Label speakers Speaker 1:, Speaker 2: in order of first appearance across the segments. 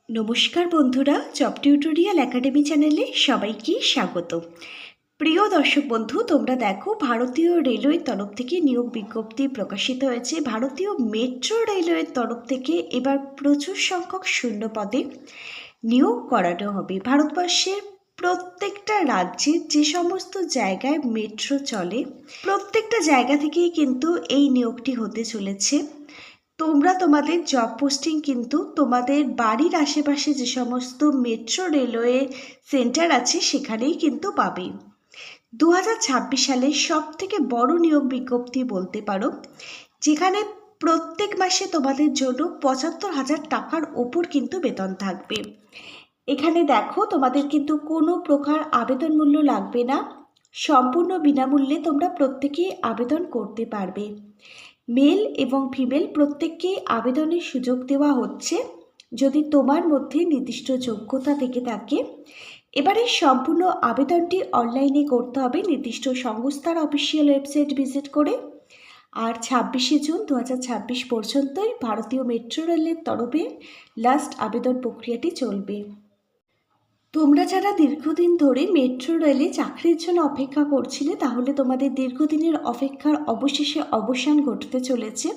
Speaker 1: নমস্কার বন্ধুরা, job tutorial academy চ্যানেলে সবাইকে স্বাগত। প্রিয় দর্শক বন্ধু, তোমরা দেখো ভারতীয় রেলওয়ের তরফ থেকে নিয়োগ বিজ্ঞপ্তি প্রকাশিত হয়েছে। ভারতীয় মেট্রো রেলওয়ের তরফ থেকে এবার প্রচুর সংখ্যক শূন্য পদে নিয়োগ করানো হবে। ভারতবর্ষের প্রত্যেকটা রাজ্যে যে সমস্ত জায়গায় মেট্রো চলে, প্রত্যেকটা জায়গা থেকেই কিন্তু এই নিয়োগটি হতে চলেছে। তোমরা তোমাদের জব পোস্টিং কিন্তু তোমাদের বাড়ির আশেপাশে যে সমস্ত মেট্রো রেলওয়ে সেন্টার আছে সেখানেই কিন্তু পাবে। 2026 সালের সব থেকে বড় নিয়োগ বিজ্ঞপ্তি বলতে পারো, যেখানে প্রত্যেক মাসে তোমাদের জন্য 75,000 টাকার ওপর কিন্তু বেতন থাকবে। এখানে দেখো, তোমাদের কিন্তু কোনো প্রকার আবেদন মূল্য লাগবে না, সম্পূর্ণ বিনামূল্যে তোমরা প্রত্যেকেই আবেদন করতে পারবে। মেল এবং ফিমেল প্রত্যেককেই আবেদনের সুযোগ দেওয়া হচ্ছে যদি তোমার মধ্যে নির্দিষ্ট যোগ্যতা থেকে থাকে। এবারে সম্পূর্ণ আবেদনটি অনলাইনে করতে হবে নির্দিষ্ট সংস্থার অফিসিয়াল ওয়েবসাইট ভিজিট করে। আর 26শে জুন 2026 পর্যন্তই ভারতীয় মেট্রো রেলের তরফে লাস্ট আবেদন প্রক্রিয়াটি চলবে। তোমরা যারা দীর্ঘদিন ধরে মেট্রো রেলে চাকরির জন্য অপেক্ষা করছিলে, তাহলে তোমাদের দীর্ঘদিনের অপেক্ষার অবশেষে অবসান ঘটতে চলেছে।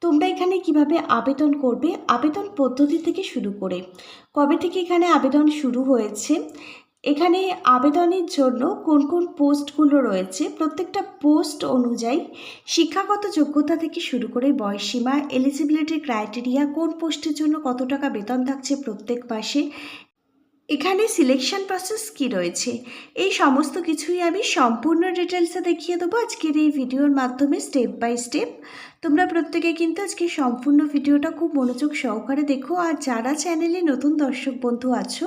Speaker 1: তোমরা এখানে কিভাবে আবেদন করবে, আবেদন পদ্ধতি থেকে শুরু করে কবে থেকে এখানে আবেদন শুরু হয়েছে, এখানে আবেদনের জন্য কোন কোন পোস্টগুলো রয়েছে, প্রত্যেকটা পোস্ট অনুযায়ী শিক্ষাগত যোগ্যতা থেকে শুরু করে বয়সসীমা, এলিজিবিলিটি ক্রাইটেরিয়া, কোন পোস্টের জন্য কত টাকা বেতন থাকছে প্রত্যেক মাসে, এখানে সিলেকশন প্রসেস কি রয়েছে, এই সমস্ত কিছুই আমি সম্পূর্ণ ডিটেলসে দেখিয়ে দেবো আজকের এই ভিডিওর মাধ্যমে স্টেপ বাই স্টেপ। তোমরা প্রত্যেকে কিন্তু আজকে সম্পূর্ণ ভিডিওটা খুব মনোযোগ সহকারে দেখো। আর যারা চ্যানেলে নতুন দর্শক বন্ধু আছো,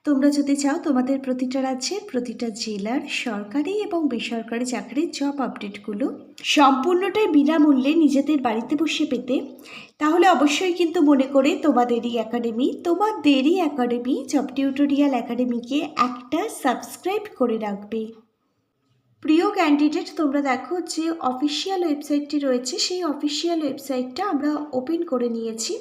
Speaker 1: তোমরা যদি চাও তোমাদের প্রতিটা রাজ্যের প্রতিটা জেলার সরকারি এবং বেসরকারি চাকরির জব আপডেটগুলো সম্পূর্ণটাই বিনামূল্যে নিজেদের বাড়িতে বসে পেতে, তাহলে অবশ্যই কিন্তু মনে করে তোমাদেরই একাডেমি জব টিউটোরিয়াল একাডেমিকে একটা সাবস্ক্রাইব করে রাখবে। প্রিয় ক্যান্ডিডেট, তোমরা দেখো যে অফিসিয়াল ওয়েবসাইটটি রয়েছে, সেই অফিসিয়াল ওয়েবসাইটটা আমরা ওপেন করে নিয়েছি।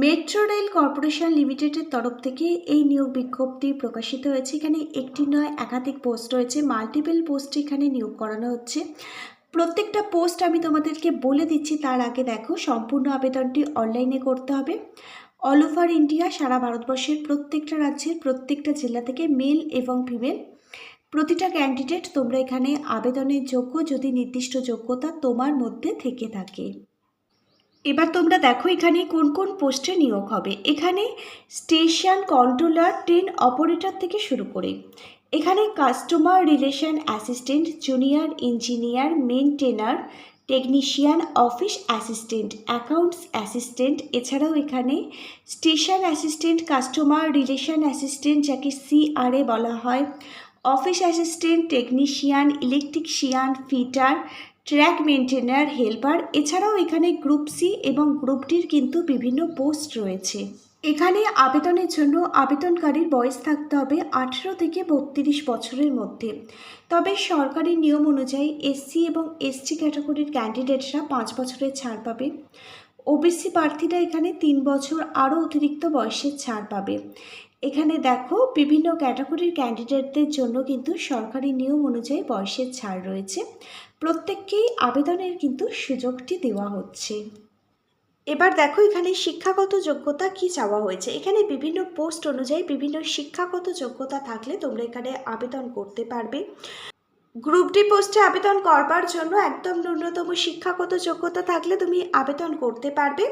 Speaker 1: মেট্রো রেল কর্পোরেশন লিমিটেডের তরফ থেকে এই নিয়োগ বিজ্ঞপ্তি প্রকাশিত হয়েছে। এখানে একটি নয় একাধিক পোস্ট রয়েছে, মাল্টিপল পোস্ট এখানে নিয়োগ করানো হচ্ছে। প্রত্যেকটা পোস্ট আমি তোমাদেরকে বলে দিচ্ছি, তার আগে দেখো সম্পূর্ণ আবেদনটি অনলাইনে করতে হবে। অল ওভার ইন্ডিয়া, সারা ভারতবর্ষের প্রত্যেকটা রাজ্যের প্রত্যেকটা জেলা থেকে মেল এবং ফিমেল প্রতিটা ক্যান্ডিডেট তোমরা এখানে আবেদনের যোগ্য, যদি নির্দিষ্ট যোগ্যতা তোমার মধ্যে থেকে থাকে। এবার তোমরা দেখো এখানে কোন কোন পোস্টে নিয়োগ হবে। এখানে স্টেশন কন্ট্রোলার, ট্রেন অপারেটর থেকে শুরু করে এখানে customer relation assistant, junior engineer, maintainer, technician, office assistant, accounts assistant, এছাড়াও এখানে station assistant, customer relation assistant যাকে CRA বলা হয়, office assistant, technician, electrician, fitter, track maintainer, helper, এছাড়াও এখানে গ্রুপ সি এবং গ্রুপ ডির কিন্তু বিভিন্ন পোস্ট রয়েছে। এখানে আবেদনের জন্য আবেদনকারীর বয়স থাকতে হবে 18 থেকে 32 বছরের মধ্যে। তবে সরকারি নিয়ম অনুযায়ী SC এবং ST ক্যাটাগরির ক্যান্ডিডেটরা 5 বছরের ছাড় পাবে। OBC প্রার্থীরা এখানে 3 বছর আরও অতিরিক্ত বয়সের ছাড় পাবে। এখানে দেখো বিভিন্ন ক্যাটাগরির ক্যান্ডিডেটদের জন্য কিন্তু সরকারি নিয়ম অনুযায়ী বয়সের ছাড় রয়েছে। প্রত্যেককেই আবেদনের কিন্তু সুযোগটি দেওয়া হচ্ছে। এবার দেখো এখানে শিক্ষাগত যোগ্যতা কি চাওয়া হয়েছে। এখানে বিভিন্ন পোস্ট অনুযায়ী বিভিন্ন শিক্ষাগত যোগ্যতা থাকলে তোমরা এখানে আবেদন করতে পারবে। গ্রুপ ডি পোস্টে আবেদন করবার জন্য একদম ন্যূনতম শিক্ষাগত যোগ্যতা থাকলে তুমি আবেদন করতে পারবে।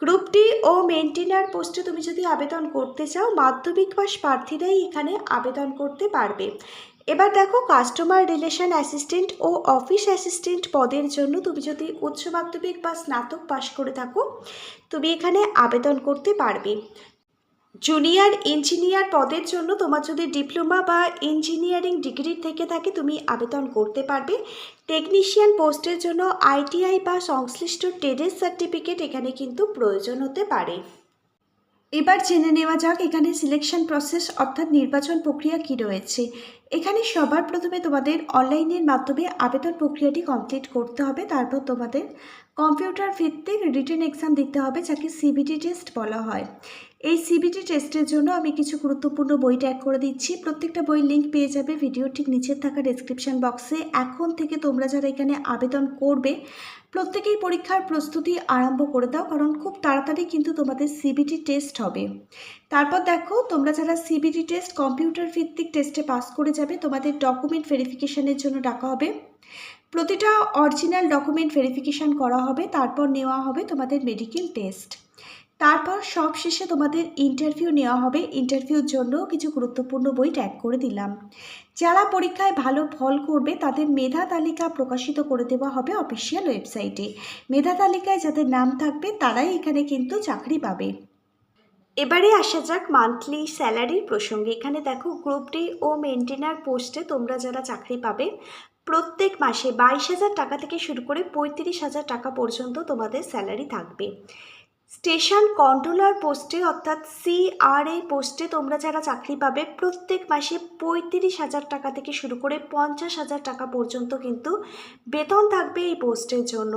Speaker 1: গ্রুপ ডি ও মেনটেনার পোস্টে তুমি যদি আবেদন করতে চাও, মাধ্যমিক পাস প্রার্থীরাই এখানে আবেদন করতে পারবে। এবার দেখো কাস্টমার রিলেশন অ্যাসিস্ট্যান্ট ও অফিস অ্যাসিস্ট্যান্ট পদের জন্য তুমি যদি উচ্চ মাধ্যমিক বা স্নাতক পাশ করে থাকো, তুমি এখানে আবেদন করতে পারবে। জুনিয়র ইঞ্জিনিয়ার পদের জন্য তোমার যদি ডিপ্লোমা বা ইঞ্জিনিয়ারিং ডিগ্রি থেকে থাকে, তুমি আবেদন করতে পারবে। টেকনিশিয়ান পোস্টের জন্য ITI বা সংশ্লিষ্ট ট্রেডের সার্টিফিকেট এখানে কিন্তু প্রয়োজন হতে পারে। এবার জেনে নেওয়া যাক এখানে সিলেকশন প্রসেস অর্থাৎ নির্বাচন প্রক্রিয়া কি রয়েছে। এখানে সবার প্রথমে তোমাদের অনলাইনের মাধ্যমে আবেদন প্রক্রিয়াটি কমপ্লিট করতে হবে, তারপর তোমাদের কম্পিউটার ভিত্তিক রিটেন এক্সাম দিতে হবে, যাকে সিবিটি টেস্ট বলা হয়। এই সিবিটি টেস্টের জন্য আমি কিছু গুরুত্বপূর্ণ বই ট্যাগ করে দিচ্ছি। প্রত্যেকটা বইয়ের লিঙ্ক পেয়ে যাবে ভিডিও ঠিক নিচে থাকা ডেসক্রিপশন বক্সে। এখন থেকে তোমরা যারা এখানে আবেদন করবে প্রত্যেকেই পরীক্ষার প্রস্তুতি আরম্ভ করে দাও, কারণ খুব তাড়াতাড়ি কিন্তু তোমাদের সিবিটি টেস্ট হবে। তারপর দেখো, তোমরা যারা সিবিটি টেস্ট কম্পিউটার ভিত্তিক টেস্টে পাস করে যাবে, তোমাদের ডকুমেন্ট ভেরিফিকেশনের জন্য ডাকা হবে। প্রতিটা অরিজিনাল ডকুমেন্ট ভেরিফিকেশান করা হবে, তারপর নেওয়া হবে তোমাদের মেডিকেল টেস্ট। তারপর সব শেষে তোমাদের ইন্টারভিউ নেওয়া হবে। ইন্টারভিউর জন্য কিছু গুরুত্বপূর্ণ বই ট্যাগ করে দিলাম। যারা পরীক্ষায় ভালো ফল করবে তাদের মেধা তালিকা প্রকাশিত করে দেওয়া হবে অফিসিয়াল ওয়েবসাইটে। মেধা তালিকায় যাদের নাম থাকবে তারাই এখানে কিন্তু চাকরি পাবে। এবারে আসা যাক মান্থলি স্যালারির প্রসঙ্গে। এখানে দেখো, গ্রুপ ডি ও মেনটেনার পোস্টে তোমরা যারা চাকরি পাবে প্রত্যেক মাসে 22,000 টাকা থেকে শুরু করে 35,000 টাকা পর্যন্ত তোমাদের স্যালারি থাকবে। স্টেশন কন্ট্রোলার পোস্টে অর্থাৎ CRA পোস্টে তোমরা যারা চাকরি পাবে প্রত্যেক মাসে 35,000 টাকা থেকে শুরু করে 50,000 টাকা পর্যন্ত কিন্তু বেতন থাকবে এই পোস্টের জন্য।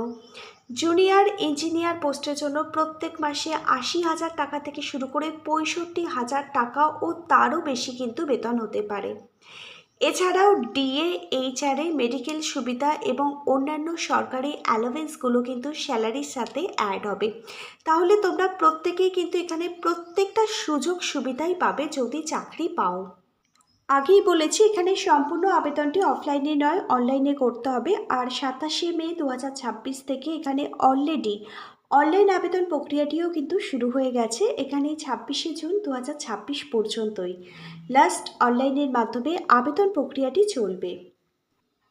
Speaker 1: জুনিয়র ইঞ্জিনিয়ার পোস্টের জন্য প্রত্যেক মাসে 80,000 টাকা থেকে শুরু করে 65,000 টাকা ও তারও বেশি কিন্তু বেতন হতে পারে। এছাড়াও DA, HRA, মেডিকেল সুবিধা এবং অন্যান্য সরকারি অ্যালাওয়েন্সগুলো কিন্তু স্যালারির সাথে অ্যাড হবে। তাহলে তোমরা প্রত্যেকেই কিন্তু এখানে প্রত্যেকটা সুযোগ সুবিধাই পাবে যদি চাকরি পাও। আগেই বলেছি, এখানে সম্পূর্ণ আবেদনটি অফলাইনে নয় অনলাইনে করতে হবে। আর 27শে মে 2026 থেকে এখানে অলরেডি অনলাইন আবেদন প্রক্রিয়াটিও কিন্তু শুরু হয়ে গেছে। এখানে 26শে জুন 2026 পর্যন্তই লাস্ট অনলাইনের মাধ্যমে আবেদন প্রক্রিয়াটি চলবে।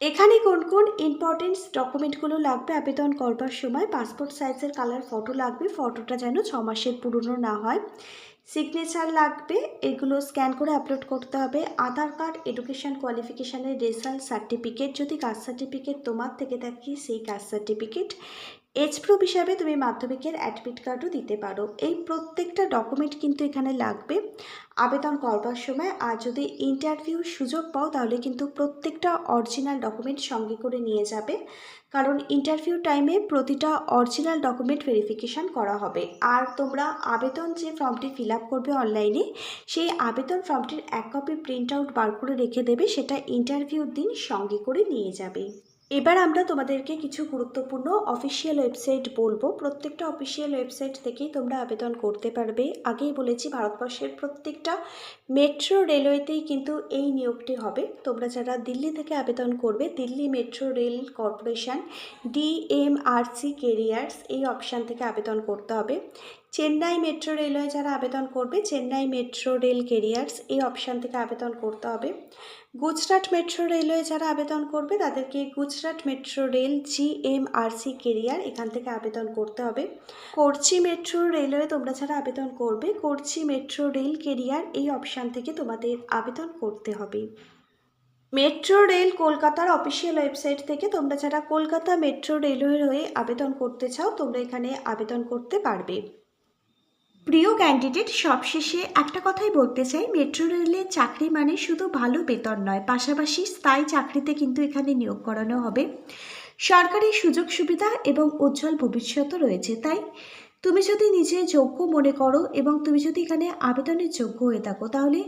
Speaker 1: এখানে কোন কোন ইম্পর্টেন্ট ডকুমেন্টগুলো লাগবে আবেদন করবার সময়: পাসপোর্ট সাইজের কালার ফটো লাগবে, ফটোটা যেন 6 মাসের পুরনো না হয়। সিগনেচার লাগবে, এগুলো স্ক্যান করে আপলোড করতে হবে। আধার কার্ড, এডুকেশন কোয়ালিফিকেশানের রেজাল্ট, সার্টিফিকেট, যদি কাস্ট সার্টিফিকেট তোমার থেকে থাকে সেই কাস্ট সার্টিফিকেট। এজ প্রুফ হিসাবে তুমি মাধ্যমিকের অ্যাডমিট কার্ডও দিতে পারো। এই প্রত্যেকটা ডকুমেন্ট কিন্তু এখানে লাগবে আবেদন করবার সময়। আর যদি ইন্টারভিউ সুযোগ পাও তাহলে কিন্তু প্রত্যেকটা অরিজিনাল ডকুমেন্ট সঙ্গে করে নিয়ে যাবে, কারণ ইন্টারভিউ টাইমে প্রতিটা অরিজিনাল ডকুমেন্ট ভেরিফিকেশান করা হবে। আর তোমরা আবেদন যে ফর্মটি ফিল আপ করবে অনলাইনে, সেই আবেদন ফর্মটির এক কপি প্রিন্ট আউট বার করে রেখে দেবে, সেটা ইন্টারভিউর দিন সঙ্গে করে নিয়ে যাবে। এবার আমরা তোমাদেরকে কিছু গুরুত্বপূর্ণ অফিসিয়াল ওয়েবসাইট বলবো। প্রত্যেকটা অফিসিয়াল ওয়েবসাইট থেকেই তোমরা আবেদন করতে পারবে। আগেই বলেছি, ভারতবর্ষের প্রত্যেকটা মেট্রো রেলওয়েতেই কিন্তু এই নিয়োগটি হবে। তোমরা যারা দিল্লি থেকে আবেদন করবে, Delhi metro rail corporation DMRC carriers এই অপশান থেকে আবেদন করতে হবে। চেন্নাই মেট্রো রেলওয়ে যারা আবেদন করবে, চেন্নাই মেট্রো রেল ক্যারিয়ার্স এই অপশান থেকে আবেদন করতে হবে। গুজরাট মেট্রো রেলওয়ে যারা আবেদন করবে তাদেরকে Gujarat metro rail GMRC career এখান থেকে আবেদন করতে হবে। কোচি মেট্রো রেলওয়ে তোমরা যারা আবেদন করবে, কোচি মেট্রো রেল ক্যারিয়ার এই অপশান থেকে তোমাদের আবেদন করতে হবে। মেট্রো রেল কলকাতার অফিসিয়াল ওয়েবসাইট থেকে তোমরা যারা কলকাতা মেট্রো রেলওয়ের হয়ে আবেদন করতে চাও তোমরা এখানে আবেদন করতে পারবে। প্রিয় ক্যান্ডিডেট, সবশেষে একটা কথাই বলতে চাই, মেট্রো রেলের চাকরি মানে শুধু ভালো বেতন নয়, পাশাপাশি স্থায়ী চাকরিতে কিন্তু এখানে নিয়োগ করানো হবে। সরকারি সুযোগ সুবিধা এবং উজ্জ্বল ভবিষ্যৎ রয়েছে। তাই তুমি যদি নিজে যোগ্য মনে করো এবং তুমি যদি এখানে আবেদনের যোগ্য হয়ে থাকো, তাহলে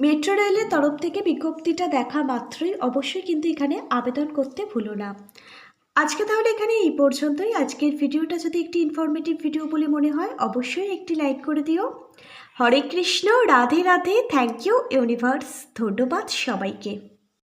Speaker 1: মেট্রো রেলের তরফ থেকে বিজ্ঞপ্তিটা দেখা মাত্রই অবশ্যই কিন্তু এখানে আবেদন করতে ভুলো না। আজকে তাহলে এখানে এই পর্যন্তই। আজকের ভিডিওটা যদি একটি ইনফরমেটিভ ভিডিও বলে মনে হয় অবশ্যই একটি লাইক করে দিও। Hare Krishna, Radhe Radhe, thank you universe, ধন্যবাদ সবাইকে।